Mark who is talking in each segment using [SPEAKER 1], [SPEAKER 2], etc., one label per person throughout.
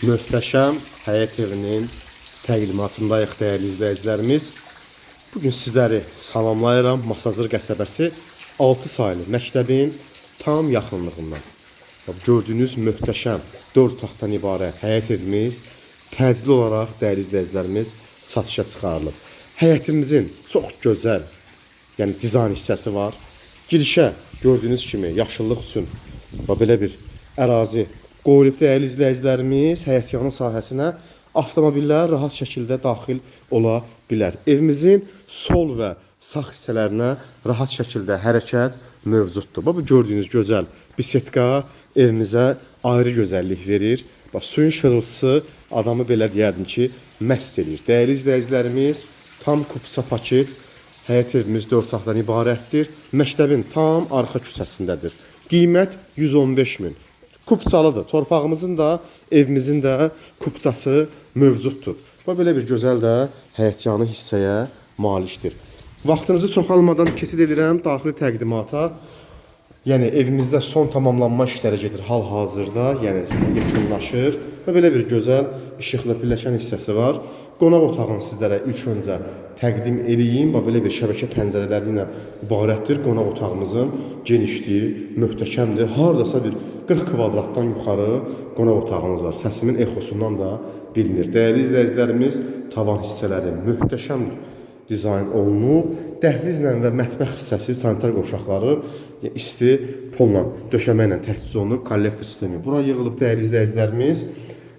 [SPEAKER 1] Möhtəşəm həyət evinin təqdimatındayıq dəyərli izləyicilərimiz. Bugün sizləri salamlayıram Masazır qəsəbəsi 6 saylı məktəbin tam yaxınlığından. Gördüyünüz möhtəşəm 4 otaqdan ibarət həyət evimiz təcili olaraq dəyərli izləyicilərimiz satışa çıxarılıb. Həyətimizin çox gözəl, yəni dizayn hissəsi var. Girişə gördüyünüz kimi yaşıllıq üçün belə bir ərazi qoyulub dəyərli izləyicilərimiz. Həyətyanı sahəsinə avtomobillər rahat şəkildə daxil ola bilər. Evimizin sol və sağ hissələrinə rahat şəkildə hərəkət mövcuddur. Bu gördüyünüz gözəl bisetka evimizə ayrı gözəllik verir. Suyun şırıltısı adamı belə deyərdim ki, məst edir. Dəyərli izləyicilərimiz, tam kupsa paket həyət evimiz 4 otaqdan ibarətdir. Məktəbin tam arxa küçəsindədir. Qiymət 115 min. Kupçalıdır. Torpağımızın da, evimizin də kupçası mövcuddur. Belə bir gözəl də həyətyanı hissəyə malikdir. Vaxtınızı çox almadan keçid edirəm daxili təqdimata. Yəni evimizdə son tamamlanma işləri gedir hal-hazırda, yəni yekunlaşır. Belə bir gözəl işıqlı pilləkən hissəsi var. Qonaq otağını sizlərə ilk öncə təqdim edeyim. Belə bir şəbəkə pəncərələri ilə ibarətdir. Qonaq otağımızın genişliyi möhtəşəmdir. Hardasa bir 40 kvadratdan yuxarı qonaq otağımız var. Səsimin exosundan da bilinir. Dəyərli izləyicilərimiz, tavan hissələri möhtəşəm dizayn olunub. Dəhlizlə və mətbəx hissəsi, sanitar qovşaqları isti polla, döşəmə ilə təchiz olunub. Kollektor sistemi bura yığılıb dəyərli izləyicilərimiz.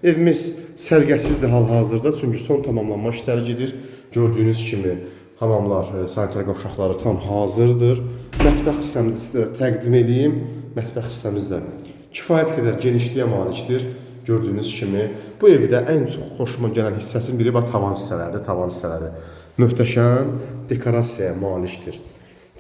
[SPEAKER 1] Evimiz sərgəsizdir hal-hazırda, çünki son tamamlanma işləri gedir. Gördüyünüz kimi hamamlar, sanitar qovşaqları tam hazırdır. Mətbəx hissəmizi sizlərə təqdim edeyim. Mətbəx hissəmiz də kifayət qədər genişliyə malikdir. Gördüyünüz kimi bu evdə ən çox xoşuma gələn hissəsinin biri tavan hissələridir. Tavan hissələri möhtəşəm dekorasiyaya malikdir.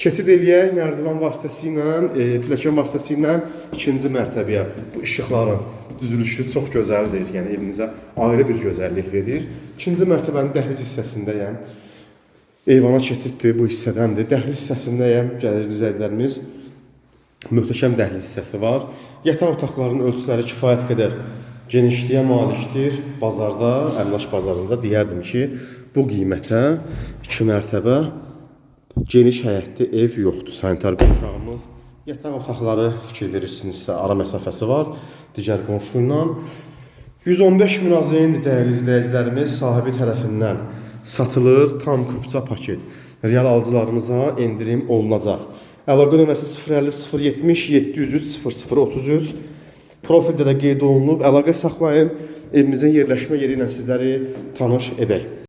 [SPEAKER 1] Keçid eləyək nərdivan vasitəsilə, pilləkən vasitəsilə ikinci mərtəbəyə. Bu işıqların düzülüşü çox gözəldir. Yəni evimizə ayrı bir gözəllik verir. İkinci mərtəbənin dəhliz hissəsindəyəm. Eyvana keçiddir, bu hissədəndir. Dəhliz hissəsindəyəm, gəlir izləyicilərimiz. Möhtəşəm dəhliz hissəsi var. Yataq otaqlarının ölçüləri kifayət qədər genişliyə malikdir. Bazarda, Əmlaş bazarında deyərdim ki, bu qiymətə 2 mərtəbə geniş həyətli ev yoxdur. Sanitar qovşağımız, yataq otaqları fikir verirsinizsə ara məsafəsi var digər qonşu ilə. 115 min azeyindir dəyərli izləyicilərimiz, sahibi tərəfindən satılır. Tam kupça paket. Real alıcılarımıza endirim olunacaq. Əlaqə nömrəsi 050 070 703 0033. Profildə də qeyd olunub. Əlaqə saxlayın. Evimizin yerləşmə yeri ilə sizləri tanış edək.